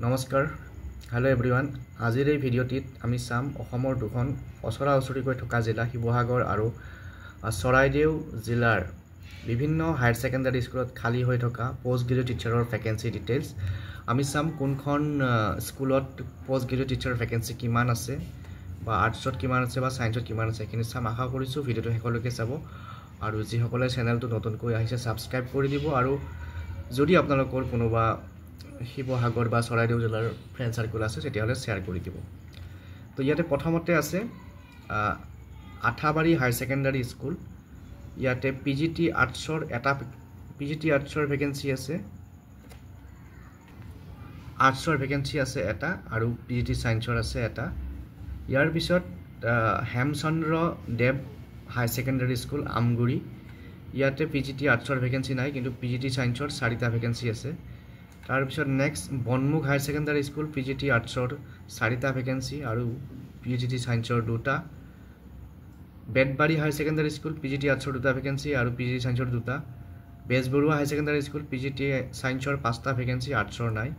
নমস্কাৰ hello' everyone আজিৰ এই ভিডিঅ'টিত আমি চাম অসমৰ দুখন ওচৰা ওচৰিকৈ থকা জিলা শিৱসাগৰ আৰু চৰাইদেউ জিলাৰ বিভিন্ন হায়াৰ সেকেন্ডাৰী স্কুলত খালী হৈ থকা পোষ্ট গ্ৰেজুৱেট টিচাৰৰ ভেকেন্সি ডিটেইলছ আমি চাম কোনখন স্কুলত পোষ্ট গ্ৰেজুৱেট টিচাৰ ভেকেন্সি কিমান আছে বা আৰ্টছত কিমান আছে বা সায়েন্সত কিমান আছে এইখিনি চাম আশা কৰিছোঁ ভিডিঅ'টো শেষলৈকে চাব আৰু যিসকলে চেনেলটো নতুনকৈ আহিছে সাবস্ক্ৰাইব কৰি দিব আৰু যদি আপোনালোকৰ কোনোবা শিৱসাগৰ বা চৰাইদেউ জিলাৰ ফ্ৰেণ্ড সাৰ্কেল আছে তেতিয়াহ'লে শ্বেয়াৰ কৰি দিব তো ইয়াতে প্ৰথমতে আছে আঠাবাৰী হায়াৰ সেকেন্ডাৰী স্কুল ইয়াতে পিজিটি আৰ্টছৰ এটা পিজিটি আৰ্টছৰ ভেকেন্সি আছে এটা আৰু পিজিটি সায়েন্সৰ আছে এটা ইয়াৰ পিছত হেমচন্দ্ৰ দেৱ হায়াৰ সেকেন্ডাৰী স্কুল আমগুৰি ইয়াতে পিজিটি আৰ্টছৰ ভেকেন্সি নাই কিন্তু পিজিটি সায়েন্সৰ 4টা ভেকেন্সি আছে তাৰ পিছত next Banmukh higher secondary school PGT আৰ্টছৰ 4টা ভেকেন্সি আৰু পিজিটি সায়েন্সৰ 2টা Bedbari higher secondary school PGT আৰ্টছৰ 2টা ভেকেন্সি আৰু পিজিটি সায়েন্সৰ 2টা Bezbaruah higher secondary school PGT সায়েন্সৰ 5টা ভেকেন্সি আৰ্টছৰ নাই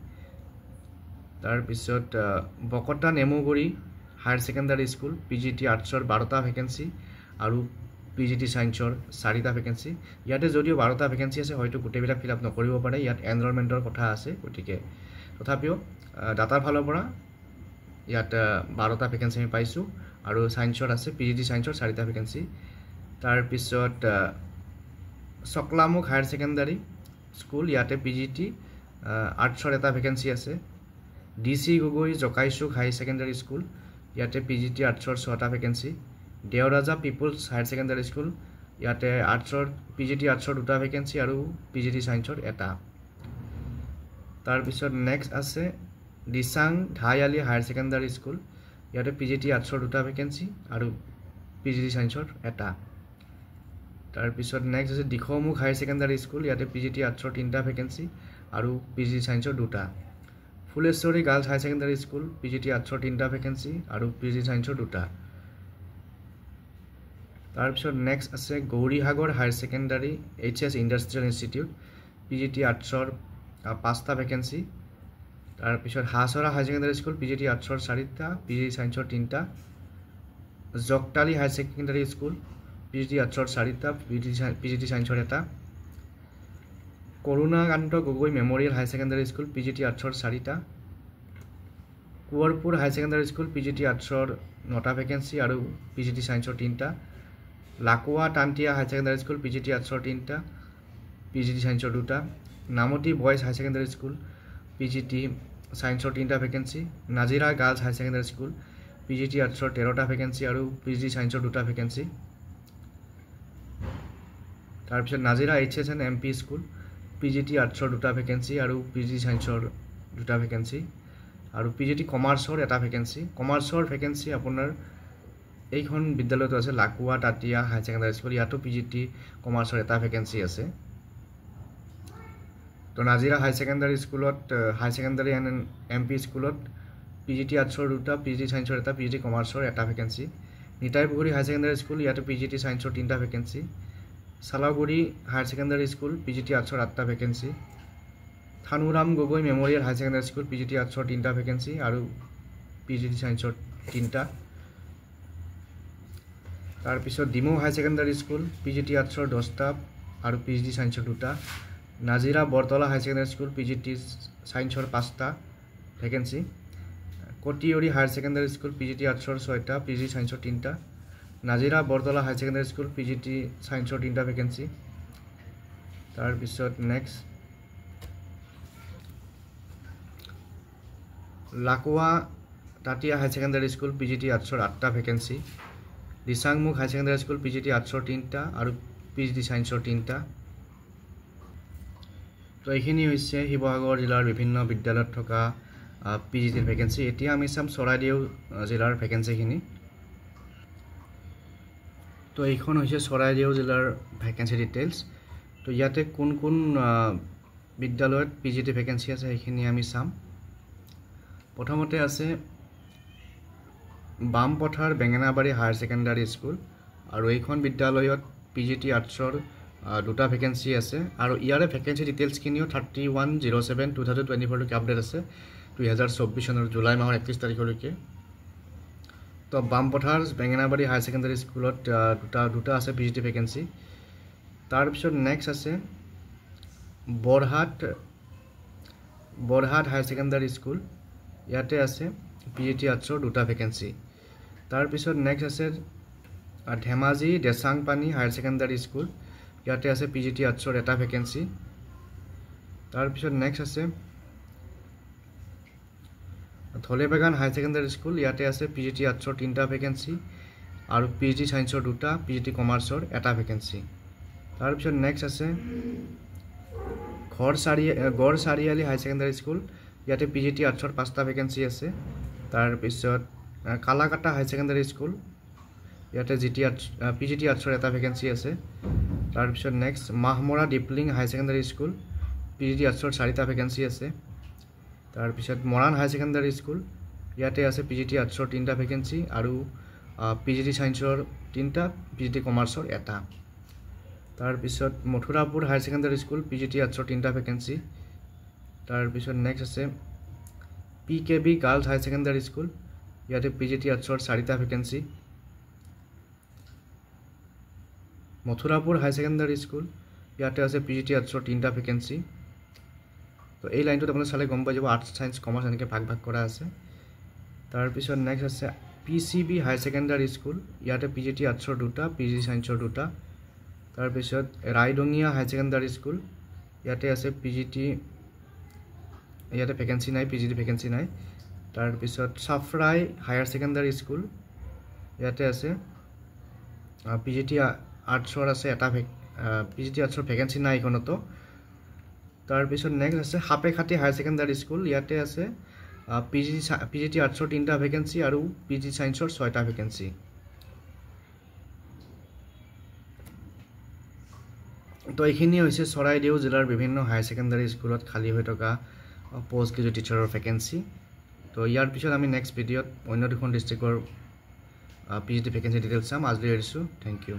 তাৰ পিছত Bokota Nemuguri higher secondary school PGT আৰ্টছৰ 12টা ভেকেন্সি আৰু পিজিটি সায়েন্সৰ 4টা ভেকেন্সি ইয়াতে যদিও 12টা ভেকেন্সি আছে হয়তো গোটেইবিলাক ফিল আপ নকৰিব পাৰে ইয়াত এনৰলমেন্টৰ কথা আছে গতিকে তথাপিও ডাটাৰ ফালৰ পৰা ইয়াত 12টা ভেকেন্সি আমি পাইছো আৰু সায়েন্সৰ আছে পিজিটি সায়েন্সৰ 4টা ভেকেন্সি তাৰ পিছত সকলামুখ হায়াৰ সেকেন্ডাৰী স্কুল ইয়াতে পিজিটি আৰ্টছৰ এটা ভেকেন্সি আছে DC Gogoi Jakaichuk higher secondary school ইয়াতে পিজিটি আৰ্টছৰ 6টা vacancy Deoraja peoples higher secondary school ইয়াতে আৰ্টছৰ পিজিটি আৰ্টছৰ 2টা ভেকেন্সি আৰু পিজিটি সায়েন্সৰ এটা তাৰ পিছত নেক্সট আছে Disang Dhaiali higher secondary school ইয়াতে পিজিটি আৰ্টছৰ 2টা ভেকেন্সি আৰু পিজিটি সায়েন্সৰ এটা তাৰ পিছত নেক্সট আছে দিখমুখ হায়াৰ সেকেন্ডাৰী স্কুল ইয়াতে পিজিটি আৰ্টছৰ 3টা ভেকেন্সি আৰু পিজিটি সায়েন্সৰ 2টা Phuleswari girls higher secondary school PGT আৰ্টছৰ 3টা ভেকেন্সি আৰু পিজিটি সায়েন্সৰ 2টা তাৰ পিছত নেক্সট আছে Gaurisagar higher secondary HS industrial institute PGT আৰ্টছৰ 5টা ভেকেন্সি তাৰ পিছত Hasra higher secondary school PGT আৰ্টছৰ 4টা পিজিটি সায়েন্সৰ 3টা Jagatali higher secondary school PGT আৰ্টছৰ 4টা পিজিটি সায়েন্সৰ এটা Karunakanta Gogoi memorial higher secondary school PGT আৰ্টছৰ 4টা Kuwarpur higher secondary school PGT আৰ্টছৰ 9টা ভেকেন্সি আৰু পিজিটি সায়েন্সৰ 3টা Lakuwa Tantia higher secondary school PGT আৰ্টছৰ 3টা পিজিটি সায়েন্সৰ 2টা Namti boys higher secondary school PGT সায়েন্সৰ 3টা vacancy Nazira girls higher secondary school PGT আৰ্টছৰ 13টা ভেকেন্সি আৰু পিজিটি সায়েন্সৰ 2টা ভেকেন্সি তাৰ পিছত Nazira HSN MP school PGT আৰ্টছৰ 2টা ভেকেন্সি আৰু পিজিটি সায়েন্সৰ 2টা ভেকেন্সি আৰু পিজিটি কমাৰ্চৰ এটা ভেকেন্সি কমাৰ্চৰ ভেকেন্সি আপোনাৰ এইখন বিদ্যালয়টো আছে Lakuwa Tatia higher secondary school ইয়াতো পিজিটি কমাৰ্চৰ এটা ভেকেন্সি আছে তো নাজিৰা হায়াৰ সেকেন্ডাৰী স্কুলত হায়াৰ সেকেন্ডাৰী এণ্ড এমপি স্কুলত পিজিটি আৰ্টছৰ 2টা পিজিটি সায়েন্সৰ এটা পিজিটি কমাৰ্চৰ এটা vacancy Nitaipukhuri higher secondary school ইয়াতো পিজিটি সায়েন্সৰ 3টা vacancy Salaguri higher secondary school PGT আৰ্টছৰ 8টা vacancy Thanuram Gogoi memorial higher secondary school PGT আৰ্টছৰ 3টা ভেকেন্সি আৰু পিজিটি সায়েন্সৰ 3টা তাৰ পিছত Dimow higher secondary school PGT আৰ্টছৰ 10টা আৰু পিজিটি সায়েন্সৰ 2টা Nazira Bortola higher secondary school PGT সায়েন্সৰ 5টা vacancy Kotiyori higher secondary school PGT আৰ্টছৰ 6টা পিজিটি সায়েন্সৰ 3টা Nazira Bortola higher secondary school PGT সায়েন্সৰ 3টা ভেকেন্সি তাৰ পিছত next Lakuwa Tatia higher secondary school PGT আৰ্টছৰ 8টা vacancy Disangmukh higher secondary school PGT আৰ্টছৰ 3টা আৰু পিজিটি সায়েন্সৰ 3টা তো এইখিনি হৈছে শিৱসাগৰ জিলাৰ বিভিন্ন বিদ্যালয়ত থকা পিজিটিৰ ভেকেন্সি এতিয়া আমি চাম চৰাইদেউ জিলাৰ ভেকেন্সিখিনি তো এইখন হৈছে চৰাইদেউ জিলাৰ ভেকেন্সি ডিটেইলছ তো ইয়াতে কোন কোন বিদ্যালয়ত পিজিটি ভেকেন্সি আছে এইখিনি আমি চাম প্ৰথমতে আছে বামপথাৰ বেঙেনাবাৰী হায়াৰ সেকেন্ডাৰী স্কুল আৰু এইখন বিদ্যালয়ত পিজিটি আৰ্টছৰ 2টা ভেকেন্সি আছে আৰু ইয়াৰে ভেকেন্সি ডিটেইলছ কিনিও 3107 2024 লৈকে আপডেট আছে 2024 চনৰ জুলাই মাহৰ 31 তাৰিখলৈকে তো বামপথাৰ বেঙেনাবাৰী হায়াৰ ছেকেণ্ডাৰী স্কুলত দুটা আছে পিজিটি ভেকেঞ্চি তাৰপিছত নেক্সট আছে বৰহাট হায়াৰ ছেকেণ্ডাৰী স্কুল ইয়াতে আছে পিজিটি আৰ্টছৰ দুটা ভেকেঞ্চি তাৰপিছত নেক্সট আছে ধেমাজি দেচাংপানী হায়াৰ ছেকেণ্ডাৰী স্কুল ইয়াতে আছে পিজিটি আৰ্টছৰ এটা ভেকেঞ্চি তাৰপিছত নেক্সট আছে ধলেবাগান হায়াৰ ছেকেণ্ডাৰী স্কুল ইয়াতে আছে পিজিটি আৰ্টছৰ তিনিটা ভেকেঞ্চি আৰু পিজিটি সায়েন্সৰ দুটা পিজিটি কমাৰ্চৰ এটা ভেকেঞ্চি তাৰপিছত নেক্সট আছে Garh Chariali higher secondary school ইয়াতে পিজিটি আৰ্টছৰ 5টা ভেকেঞ্চি আছে তাৰপিছত কালাকাটা হায়াৰ ছেকেণ্ডাৰী স্কুল ইয়াতে পিজিটি আৰ্টছৰ এটা ভেকেঞ্চি আছে তাৰপিছত next Mahmora Dipling higher secondary school PGT আৰ্টছৰ 4টা ভেকেঞ্চি আছে তাৰপিছত মৰাণ হায়াৰ ছেকেণ্ডাৰী স্কুল ইয়াতে আছে পিজিটি আৰ্টছৰ 3টা ভেকেঞ্চি আৰু পিজিটি সায়েন্সৰ 3টা পিজিটি কমাৰ্চৰ এটা তাৰপিছত Mathurapur higher secondary school PGT আৰ্টছৰ 3টা ভেকেঞ্চি তাৰপিছত নেক্সট আছে PKB girls higher secondary school ইয়াতে পিজিটি আৰ্টছৰ 4টা vacancy Mathurapur higher secondary school ইয়াতে আছে পিজিটি আৰ্টছৰ 3টা ভেকেঞ্চি তো এই লাইনটোত আপুনি চালে গম পাই যাব আৰ্টছ সায়েন্স কমাৰ্চ এনেকৈ ভাগ কৰা আছে তাৰপিছত নেক্সট আছে পিচিবি হায়াৰ ছেকেণ্ডাৰী স্কুল ইয়াতে পিজিটি আৰ্টছৰ 2টা পিজিটি সায়েন্সৰ 2টা তাৰপিছত ৰাইডঙীয়া হায়াৰ ছেকেণ্ডাৰী স্কুল ইয়াতে আছে পিজিটি ইয়াতে ভেকেঞ্চি নাই পিজিটি ভেকেঞ্চি নাই তাৰপিছত সাফৰাই হায়াৰ ছেকেণ্ডাৰী স্কুল ইয়াতে আছে পিজিটি আৰ্টছৰ আছে এটা পিজিটি আৰ্টছৰ ভেকেঞ্চি নাই এইখনতো তাৰপিছত নেক্সট আছে সাপেখাতি হায়াৰ ছেকেণ্ডাৰী স্কুল ইয়াতে আছে পিজিটি আৰ্টছৰ 3টা ভেকেঞ্চি আৰু পিজিটি সায়েন্সৰ 6টা ভেকেঞ্চি তো এইখিনি হৈছে চৰাইদেউ জিলাৰ বিভিন্ন হায়াৰ ছেকেণ্ডাৰী স্কুলত খালী হৈ থকা পোষ্ট গ্ৰেজুৱেট টিচাৰৰ ভেকেঞ্চি তো ইয়াৰ পিছত আমি নেক্সট ভিডিঅ'ত অন্য দুখন ডিষ্ট্ৰিক্টৰ পিজিটি ভেকেঞ্চি ডিটেইলছ চাম আজিলৈ এৰিছোঁ থেংক ইউ